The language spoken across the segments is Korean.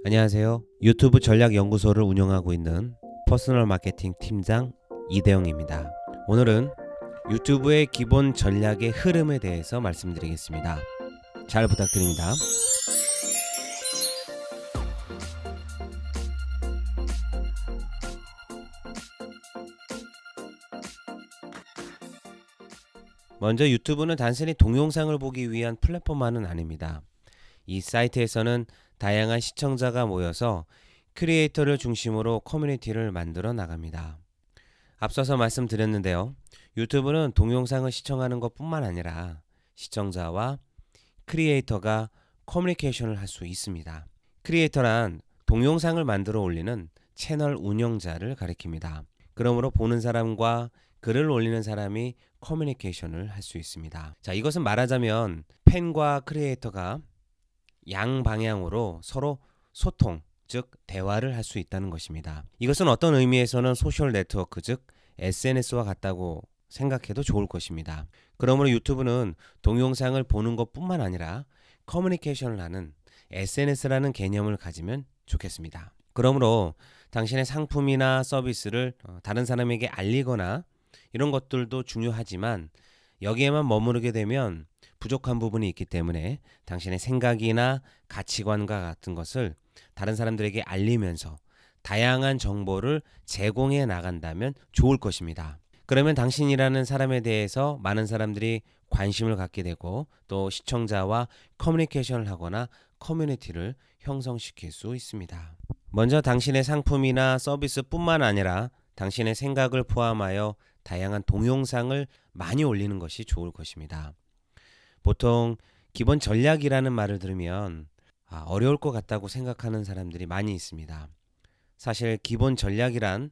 안녕하세요. 유튜브 전략연구소를 운영하고 있는 퍼스널 마케팅 팀장 이대영입니다. 오늘은 유튜브의 기본 전략의 흐름에 대해서 말씀드리겠습니다. 잘 부탁드립니다. 먼저 유튜브는 단순히 동영상을 보기 위한 플랫폼만은 아닙니다. 이 사이트에서는 다양한 시청자가 모여서 크리에이터를 중심으로 커뮤니티를 만들어 나갑니다. 앞서서 말씀드렸는데요. 유튜브는 동영상을 시청하는 것뿐만 아니라 시청자와 크리에이터가 커뮤니케이션을 할 수 있습니다. 크리에이터란 동영상을 만들어 올리는 채널 운영자를 가리킵니다. 그러므로 보는 사람과 글을 올리는 사람이 커뮤니케이션을 할 수 있습니다. 자, 이것은 말하자면 팬과 크리에이터가 양방향으로 서로 소통, 즉 대화를 할 수 있다는 것입니다. 이것은 어떤 의미에서는 소셜 네트워크, 즉 SNS와 같다고 생각해도 좋을 것입니다. 그러므로 유튜브는 동영상을 보는 것뿐만 아니라 커뮤니케이션을 하는 SNS라는 개념을 가지면 좋겠습니다. 그러므로 당신의 상품이나 서비스를 다른 사람에게 알리거나 이런 것들도 중요하지만 여기에만 머무르게 되면 부족한 부분이 있기 때문에 당신의 생각이나 가치관과 같은 것을 다른 사람들에게 알리면서 다양한 정보를 제공해 나간다면 좋을 것입니다. 그러면 당신이라는 사람에 대해서 많은 사람들이 관심을 갖게 되고 또 시청자와 커뮤니케이션을 하거나 커뮤니티를 형성시킬 수 있습니다. 먼저 당신의 상품이나 서비스뿐만 아니라 당신의 생각을 포함하여 다양한 동영상을 많이 올리는 것이 좋을 것입니다. 보통 기본 전략이라는 말을 들으면 어려울 것 같다고 생각하는 사람들이 많이 있습니다. 사실 기본 전략이란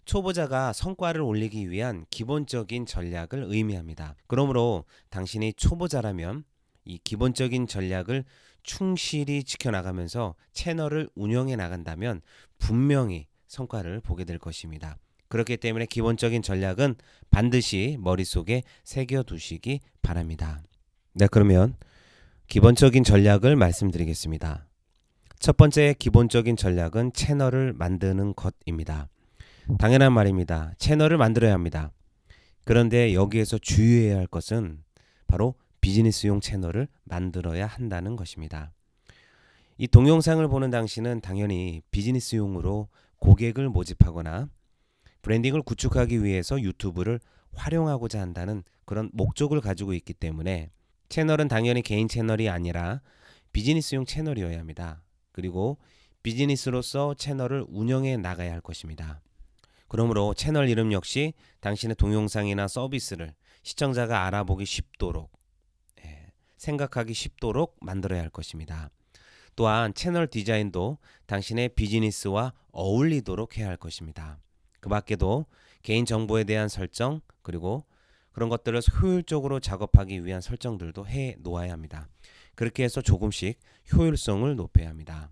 초보자가 성과를 올리기 위한 기본적인 전략을 의미합니다. 그러므로 당신이 초보자라면 이 기본적인 전략을 충실히 지켜나가면서 채널을 운영해 나간다면 분명히 성과를 보게 될 것입니다. 그렇기 때문에 기본적인 전략은 반드시 머릿속에 새겨두시기 바랍니다. 네, 그러면 기본적인 전략을 말씀드리겠습니다. 첫 번째 기본적인 전략은 채널을 만드는 것입니다. 당연한 말입니다. 채널을 만들어야 합니다. 그런데 여기에서 주의해야 할 것은 바로 비즈니스용 채널을 만들어야 한다는 것입니다. 이 동영상을 보는 당신은 당연히 비즈니스용으로 고객을 모집하거나 브랜딩을 구축하기 위해서 유튜브를 활용하고자 한다는 그런 목적을 가지고 있기 때문에 채널은 당연히 개인 채널이 아니라 비즈니스용 채널이어야 합니다. 그리고 비즈니스로서 채널을 운영해 나가야 할 것입니다. 그러므로 채널 이름 역시 당신의 동영상이나 서비스를 시청자가 알아보기 쉽도록 생각하기 쉽도록 만들어야 할 것입니다. 또한 채널 디자인도 당신의 비즈니스와 어울리도록 해야 할 것입니다. 그 밖에도 개인정보에 대한 설정 그리고 그런 것들을 효율적으로 작업하기 위한 설정들도 해 놓아야 합니다. 그렇게 해서 조금씩 효율성을 높여야 합니다.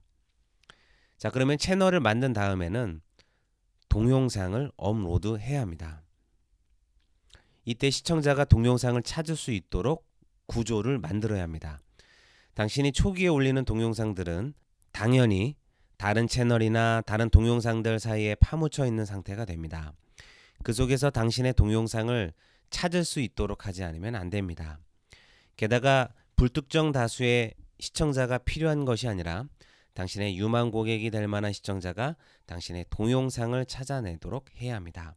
자, 그러면 채널을 만든 다음에는 동영상을 업로드 해야 합니다. 이때 시청자가 동영상을 찾을 수 있도록 구조를 만들어야 합니다. 당신이 초기에 올리는 동영상들은 당연히 다른 채널이나 다른 동영상들 사이에 파묻혀 있는 상태가 됩니다. 그 속에서 당신의 동영상을 찾을 수 있도록 하지 않으면 안 됩니다. 게다가 불특정 다수의 시청자가 필요한 것이 아니라 당신의 유망 고객이 될 만한 시청자가 당신의 동영상을 찾아내도록 해야 합니다.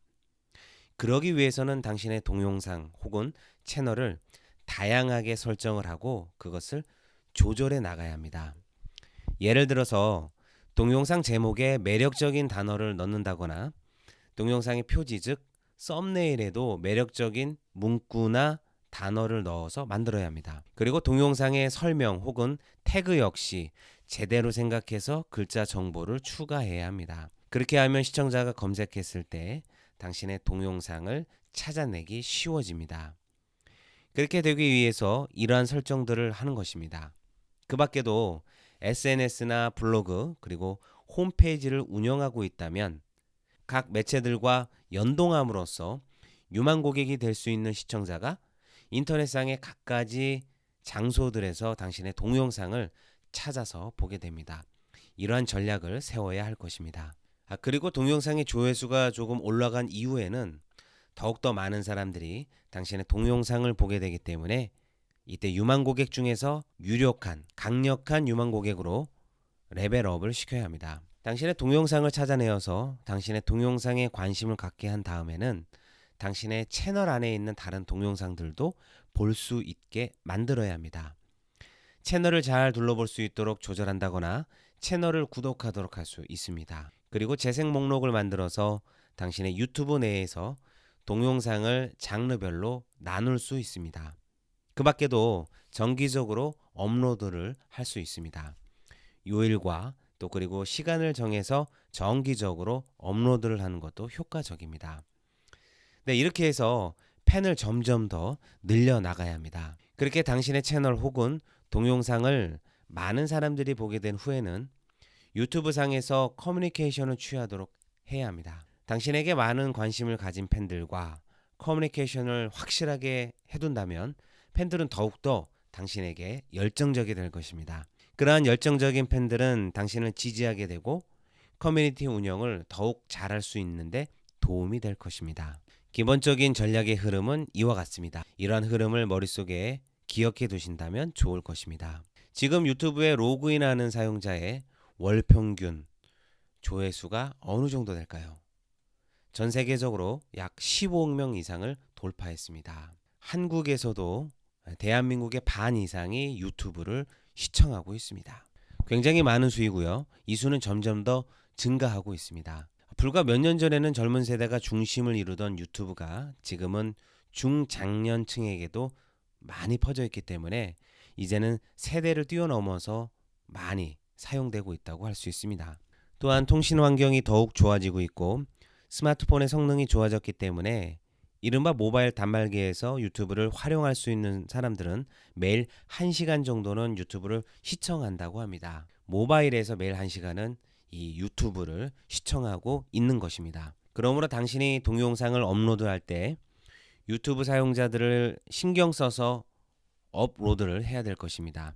그러기 위해서는 당신의 동영상 혹은 채널을 다양하게 설정을 하고 그것을 조절해 나가야 합니다. 예를 들어서 동영상 제목에 매력적인 단어를 넣는다거나 동영상의 표지 즉 썸네일에도 매력적인 문구나 단어를 넣어서 만들어야 합니다. 그리고 동영상의 설명 혹은 태그 역시 제대로 생각해서 글자 정보를 추가해야 합니다. 그렇게 하면 시청자가 검색했을 때 당신의 동영상을 찾아내기 쉬워집니다. 그렇게 되기 위해서 이러한 설정들을 하는 것입니다. 그 밖에도 SNS나 블로그 그리고 홈페이지를 운영하고 있다면 각 매체들과 연동함으로써 유망 고객이 될 수 있는 시청자가 인터넷상의 각가지 장소들에서 당신의 동영상을 찾아서 보게 됩니다. 이러한 전략을 세워야 할 것입니다. 그리고 동영상의 조회수가 조금 올라간 이후에는 더욱더 많은 사람들이 당신의 동영상을 보게 되기 때문에 이때 유망 고객 중에서 유력한 강력한 유망 고객으로 레벨업을 시켜야 합니다. 당신의 동영상을 찾아내어서 당신의 동영상에 관심을 갖게 한 다음에는 당신의 채널 안에 있는 다른 동영상들도 볼 수 있게 만들어야 합니다. 채널을 잘 둘러볼 수 있도록 조절한다거나 채널을 구독하도록 할 수 있습니다. 그리고 재생 목록을 만들어서 당신의 유튜브 내에서 동영상을 장르별로 나눌 수 있습니다. 그 밖에도 정기적으로 업로드를 할 수 있습니다. 요일과 또 그리고 시간을 정해서 정기적으로 업로드를 하는 것도 효과적입니다. 네, 이렇게 해서 팬을 점점 더 늘려 나가야 합니다. 그렇게 당신의 채널 혹은 동영상을 많은 사람들이 보게 된 후에는 유튜브 상에서 커뮤니케이션을 취하도록 해야 합니다. 당신에게 많은 관심을 가진 팬들과 커뮤니케이션을 확실하게 해둔다면 팬들은 더욱더 당신에게 열정적이 될 것입니다. 그러한 열정적인 팬들은 당신을 지지하게 되고 커뮤니티 운영을 더욱 잘할 수 있는데 도움이 될 것입니다. 기본적인 전략의 흐름은 이와 같습니다. 이러한 흐름을 머릿속에 기억해 두신다면 좋을 것입니다. 지금 유튜브에 로그인하는 사용자의 월 평균 조회수가 어느 정도 될까요? 전 세계적으로 약 15억 명 이상을 돌파했습니다. 한국에서도 대한민국의 반 이상이 유튜브를 시청하고 있습니다. 굉장히 많은 수이고요. 이 수는 점점 더 증가하고 있습니다. 불과 몇 년 전에는 젊은 세대가 중심을 이루던 유튜브가 지금은 중장년층에게도 많이 퍼져 있기 때문에 이제는 세대를 뛰어넘어서 많이 사용되고 있다고 할 수 있습니다. 또한 통신 환경이 더욱 좋아지고 있고 스마트폰의 성능이 좋아졌기 때문에 이른바 모바일 단말기에서 유튜브를 활용할 수 있는 사람들은 매일 1시간 정도는 유튜브를 시청한다고 합니다. 모바일에서 매일 1시간은 이 유튜브를 시청하고 있는 것입니다. 그러므로 당신이 동영상을 업로드할 때 유튜브 사용자들을 신경 써서 업로드를 해야 될 것입니다.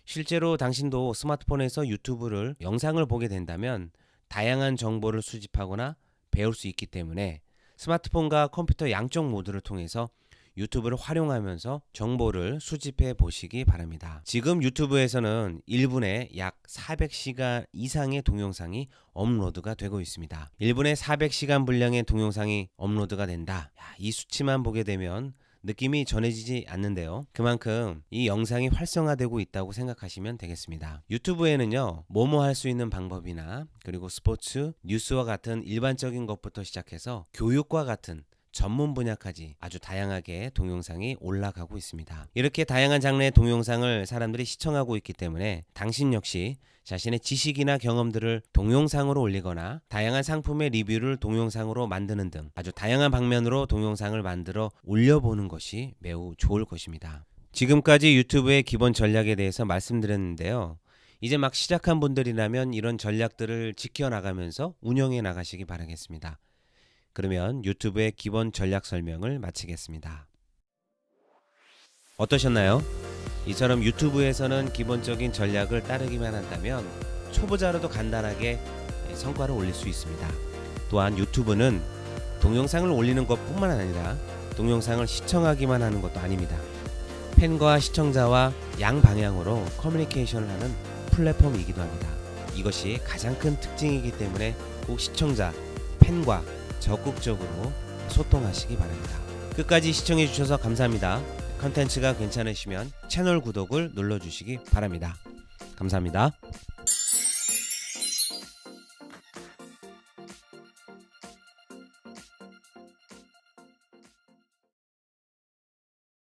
실제로 당신도 스마트폰에서 유튜브를 영상을 보게 된다면 다양한 정보를 수집하거나 배울 수 있기 때문에 스마트폰과 컴퓨터 양쪽 모드를 통해서 유튜브를 활용하면서 정보를 수집해 보시기 바랍니다. 지금 유튜브에서는 1분에 약 400시간 이상의 동영상이 업로드가 되고 있습니다. 1분에 400시간 분량의 동영상이 업로드가 된다. 이 수치만 보게 되면 느낌이 전해지지 않는데요. 그만큼 이 영상이 활성화되고 있다고 생각하시면 되겠습니다. 유튜브에는요, 뭐뭐 할 수 있는 방법이나 그리고 스포츠, 뉴스와 같은 일반적인 것부터 시작해서 교육과 같은 전문 분야까지 아주 다양하게 동영상이 올라가고 있습니다. 이렇게 다양한 장르의 동영상을 사람들이 시청하고 있기 때문에 당신 역시 자신의 지식이나 경험들을 동영상으로 올리거나 다양한 상품의 리뷰를 동영상으로 만드는 등 아주 다양한 방면으로 동영상을 만들어 올려보는 것이 매우 좋을 것입니다. 지금까지 유튜브의 기본 전략에 대해서 말씀드렸는데요. 이제 막 시작한 분들이라면 이런 전략들을 지켜나가면서 운영해 나가시기 바라겠습니다. 그러면 유튜브의 기본 전략 설명을 마치겠습니다. 어떠셨나요? 이처럼 유튜브에서는 기본적인 전략을 따르기만 한다면 초보자로도 간단하게 성과를 올릴 수 있습니다. 또한 유튜브는 동영상을 올리는 것뿐만 아니라 동영상을 시청하기만 하는 것도 아닙니다. 팬과 시청자와 양방향으로 커뮤니케이션을 하는 플랫폼이기도 합니다. 이것이 가장 큰 특징이기 때문에 꼭 시청자, 팬과 적극적으로 소통하시기 바랍니다. 끝까지 시청해 주셔서 감사합니다. 컨텐츠가 괜찮으시면 채널 구독을 눌러주시기 바랍니다. 감사합니다.